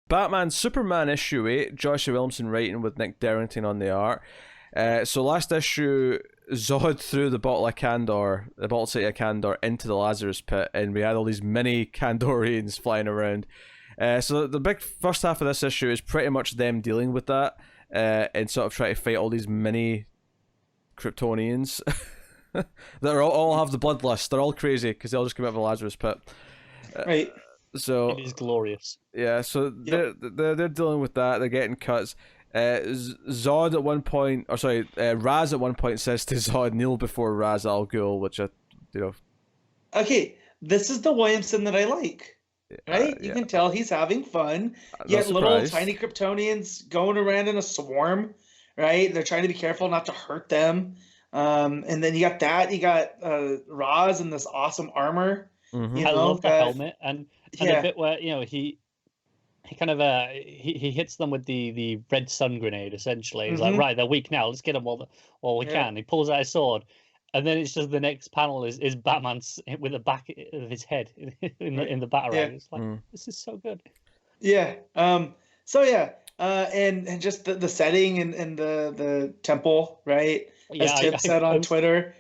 Batman Superman issue 8, Joshua Williamson writing with Nick Darrington on the art. So last issue, Zod threw the bottle city of Kandor into the Lazarus pit, and we had all these mini Kandorians flying around. So the big first half of this issue is pretty much them dealing with that, and sort of trying to fight all these mini Kryptonians that all have the bloodlust. They're all crazy because they all just come out of the Lazarus pit. Right. So it is glorious. Yeah, so they're dealing with that. They're getting cuts. Zod at one point, Raz at one point says to Zod, "Kneel before Ra's al Ghul," which Okay, this is the Williamson that I like. Right? You can tell he's having fun. You have little tiny Kryptonians going around in a swarm, right? They're trying to be careful not to hurt them. And then you got Raz in this awesome armor. I love the helmet and a bit where he kind of he hits them with the red sun grenade essentially. He's like, right, they're weak now. Let's get them while we can. He pulls out his sword, and then it's just the next panel is Batman with the back of his head in the Batarang. It's like this is so good. Yeah. And just the setting and the temple, right? As Tim said on Twitter,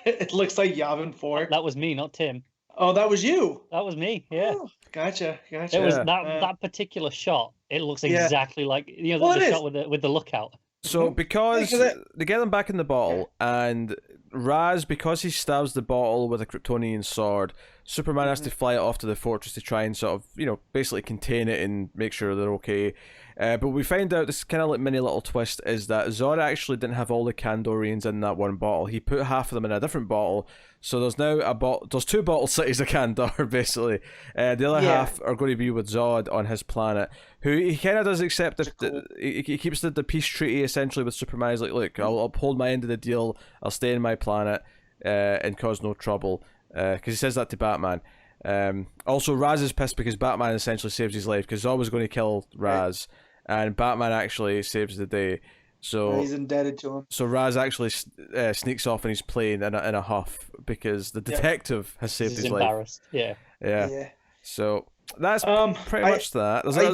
it looks like Yavin 4. That was me, not Tim. Oh, that was you. That was me. Yeah. Oh, gotcha. It was that particular shot. It looks exactly like the shot with the lookout. So because they get them back in the bottle, and Raz, because he stabs the bottle with a Kryptonian sword, Superman has to fly it off to the fortress to try and sort of basically contain it and make sure they're okay. But we find out this kind of like mini little twist is that Zod actually didn't have all the Kandorians in that one bottle. He put half of them in a different bottle. So there's now there's 2 bottle cities of Kandor basically. The other half are going to be with Zod on his planet, who he kind of does accept. He keeps the peace treaty essentially with Superman. He's like, look, I'll uphold my end of the deal. I'll stay in my planet and cause no trouble. Because he says that to Batman. Also, Raz is pissed because Batman essentially saves his life because Zod was going to kill Raz. And Batman actually saves the day, so he's indebted to him. So Raz actually sneaks off in his plane in a huff because the detective has saved his life. Embarrassed. Yeah. So that's pretty much that. There's a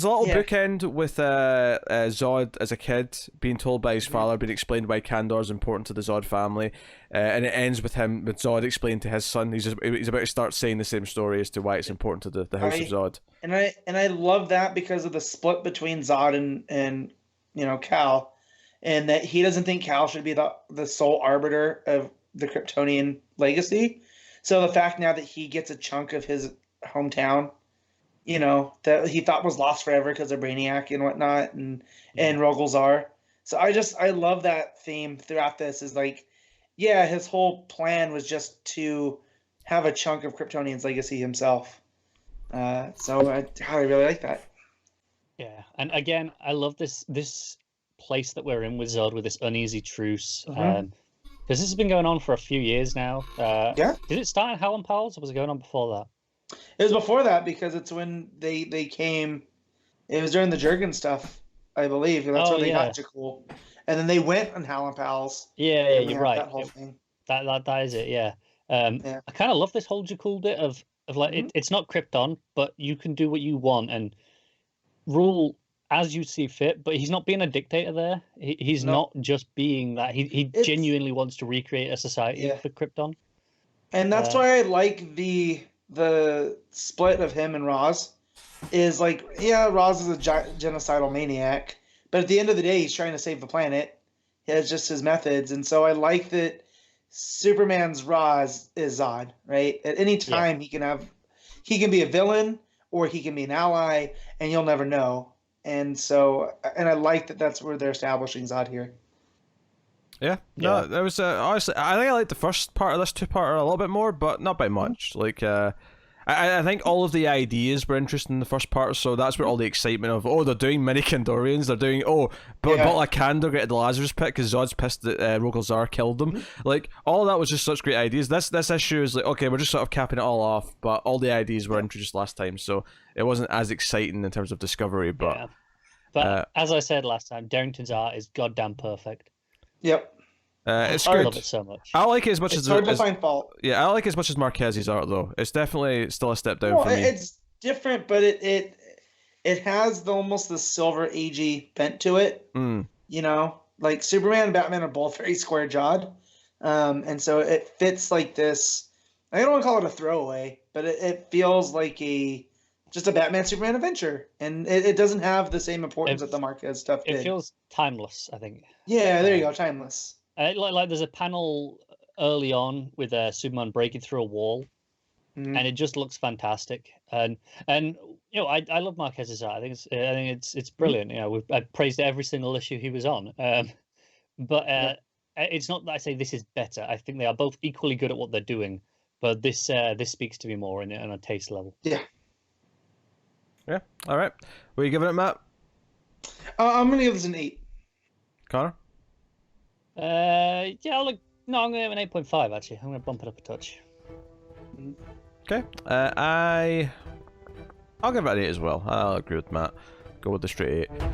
little bookend with Zod as a kid being told by his father, being explained why Kandor is important to the Zod family, and it ends with Zod explaining to his son. He's about to start saying the same story as to why it's important to the House of Zod. And I love that because of the split between Zod and Kal, and that he doesn't think Kal should be the sole arbiter of the Kryptonian legacy. So the fact now that he gets a chunk of his hometown, that he thought was lost forever because of Brainiac and whatnot, and Rogolzar. So I love that theme throughout this. Is like, his whole plan was just to have a chunk of Kryptonian's legacy himself. So I really like that. Yeah, and again, I love this place that we're in with Zod, with this uneasy truce. Because this has been going on for a few years now. Did it start in Howlin' Pals, or was it going on before that? It was before that because it's when they came. It was during the Jurgen stuff, I believe. That's when they got Jakul, and then they went on Howlin' Pals. Yeah, you're right. That whole thing. That is it. Yeah. I kind of love this whole Jakul bit of like it's not Krypton, but you can do what you want and rule as you see fit. But he's not being a dictator there. He's not just being that. He genuinely wants to recreate a society for Krypton. And that's why I like the split of him and Roz. Is like, Roz is a genocidal maniac, but at the end of the day, he's trying to save the planet. He has just his methods, and so I like that Superman's Roz is Zod, right? At any time, he can be a villain or he can be an ally, and you'll never know. And so, and I like that that's where they're establishing Zod here. Yeah, no, there was honestly, I think I like the first part of this 2-parter a little bit more, but not by much. Like, I think all of the ideas were interesting in the first part, so that's where all the excitement of, they're doing mini Kandorians, they're doing, bottle of Kandor get the Lazarus pit because Zod's pissed that Rogolzar killed them. Like, all of that was just such great ideas. This issue is like, okay, we're just sort of capping it all off, but all the ideas were introduced last time, so it wasn't as exciting in terms of discovery, but... Yeah. But as I said last time, Darrington's art is goddamn perfect. Yep. It's I good. love it so much. I like it as much it's hard to find fault. Yeah, I like it as much as Marquez's art, though. It's definitely still a step down for me. It's different, but it has almost the Silver Agey bent to it. You know, like Superman and Batman are both very square jawed, and so it fits like this. I don't want to call it a throwaway, but it feels like just a Batman Superman adventure, and it doesn't have the same importance that the Marquez stuff did. It feels timeless, I think. Yeah, there you go, timeless. Like there's a panel early on with Superman breaking through a wall, and it just looks fantastic. And you know, I love Marquez's art. I think it's brilliant. You know, I've praised every single issue he was on. But it's not that I say this is better. I think they are both equally good at what they're doing. But this speaks to me more on a taste level. Yeah. Yeah. All right. What are you giving it, Matt? I'm gonna give this an 8. Connor? Yeah. I'm gonna give it an 8.5. Actually, I'm gonna bump it up a touch. Okay. I'll give it an 8 as well. I'll agree with Matt. Go with the straight 8.